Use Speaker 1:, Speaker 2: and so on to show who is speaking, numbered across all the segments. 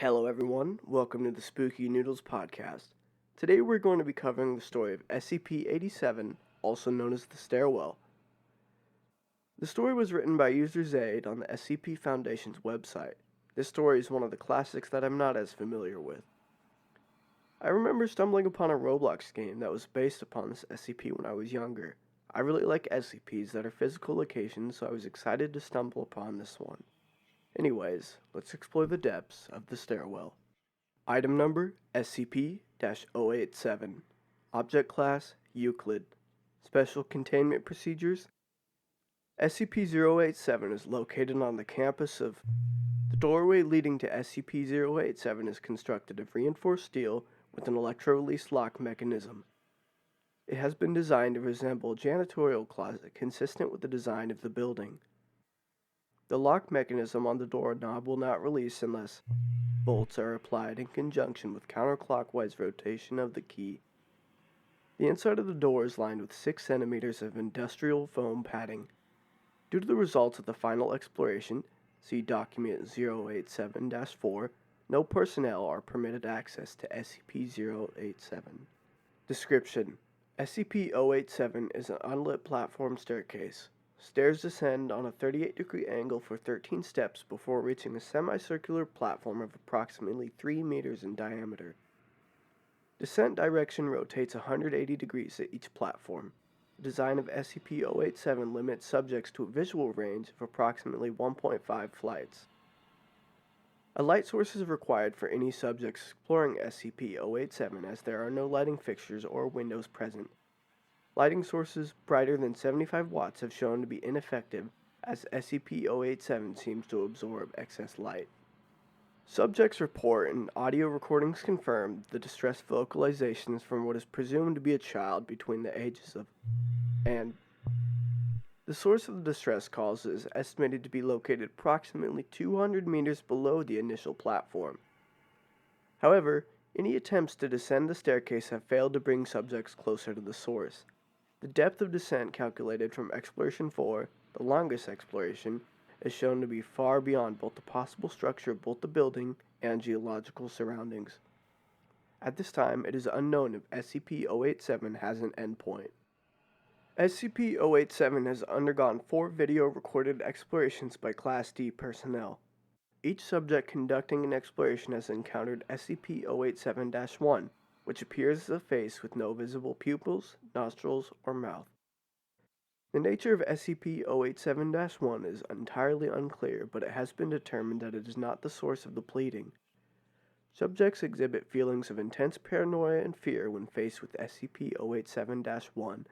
Speaker 1: Hello everyone, welcome to the Spooky Noodles Podcast. Today we're going to be covering the story of SCP-087, also known as the Stairwell. The story was written by user Zaeyde on the SCP Foundation's website. This story is one of the classics that I'm not as familiar with. I remember stumbling upon a Roblox game that was based upon this SCP when I was younger. I really like SCPs that are physical locations, so I was excited to stumble upon this one. Anyways, let's explore the depths of the Stairwell. Item number SCP-087. Object Class Euclid. Special Containment Procedures. SCP-087 is located on the campus of... The doorway leading to SCP-087 is constructed of reinforced steel with an electro-release lock mechanism. It has been designed to resemble a janitorial closet consistent with the design of the building. The lock mechanism on the doorknob will not release unless bolts are applied in conjunction with counterclockwise rotation of the key. The inside of the door is lined with 6 centimeters of industrial foam padding. Due to the results of the final exploration, see document 087-4, no personnel are permitted access to SCP-087. Description: SCP-087 is an unlit platform staircase. Stairs descend on a 38-degree angle for 13 steps before reaching a semicircular platform of approximately 3 meters in diameter. Descent direction rotates 180 degrees at each platform. The design of SCP-087 limits subjects to a visual range of approximately 1.5 flights. A light source is required for any subjects exploring SCP-087 as there are no lighting fixtures or windows present. Lighting sources brighter than 75 watts have shown to be ineffective as SCP-087 seems to absorb excess light. Subjects report and audio recordings confirm the distress vocalizations from what is presumed to be a child between the ages of and. The source of the distress calls is estimated to be located approximately 200 meters below the initial platform. However, any attempts to descend the staircase have failed to bring subjects closer to the source. The depth of descent calculated from Exploration 4, the longest exploration, is shown to be far beyond both the possible structure of both the building and geological surroundings. At this time, it is unknown if SCP-087 has an endpoint. SCP-087 has undergone 4 video-recorded explorations by Class D personnel. Each subject conducting an exploration has encountered SCP-087-1, which appears as a face with no visible pupils, nostrils, or mouth. The nature of SCP-087-1 is entirely unclear, but it has been determined that it is not the source of the bleeding. Subjects exhibit feelings of intense paranoia and fear when faced with SCP-087-1,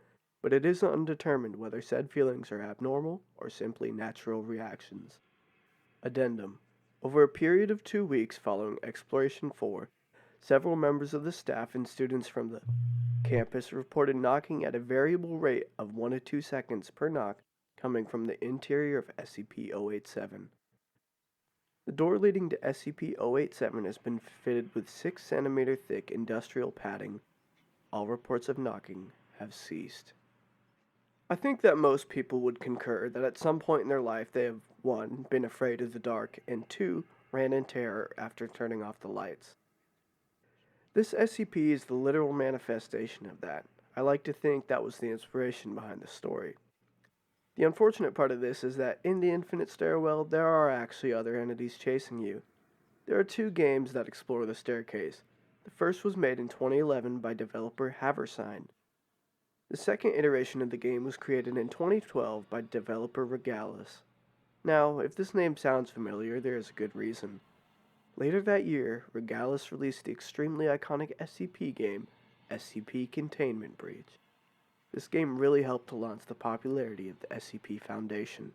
Speaker 1: but it is undetermined whether said feelings are abnormal or simply natural reactions. Addendum: over a period of 2 weeks following Exploration 4, several members of the staff and students from the campus reported knocking at a variable rate of 1 to 2 seconds per knock coming from the interior of SCP-087. The door leading to SCP-087 has been fitted with 6 centimeter thick industrial padding. All reports of knocking have ceased. I think that most people would concur that at some point in their life they have 1. Been afraid of the dark, and 2. Ran in terror after turning off the lights. This SCP is the literal manifestation of that. I like to think that was the inspiration behind the story. The unfortunate part of this is that in the Infinite Stairwell, there are actually other entities chasing you. There are 2 games that explore the staircase. The first was made in 2011 by developer Haversign. The second iteration of the game was created in 2012 by developer Regalis. Now, if this name sounds familiar, there is a good reason. Later that year, Regalis released the extremely iconic SCP game, SCP Containment Breach. This game really helped to launch the popularity of the SCP Foundation.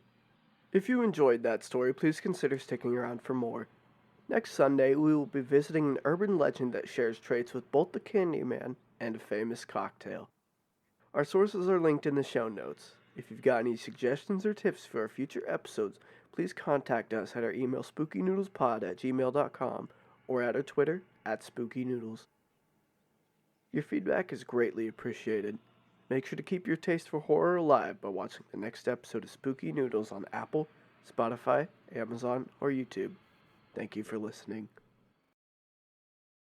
Speaker 1: If you enjoyed that story, please consider sticking around for more. Next Sunday, we will be visiting an urban legend that shares traits with both the Candyman and a famous cocktail. Our sources are linked in the show notes. If you've got any suggestions or tips for our future episodes, please contact us at our email spookynoodlespod@gmail.com or at our Twitter @spookynoodles. Your feedback is greatly appreciated. Make sure to keep your taste for horror alive by watching the next episode of Spooky Noodles on Apple, Spotify, Amazon, or YouTube. Thank you for listening.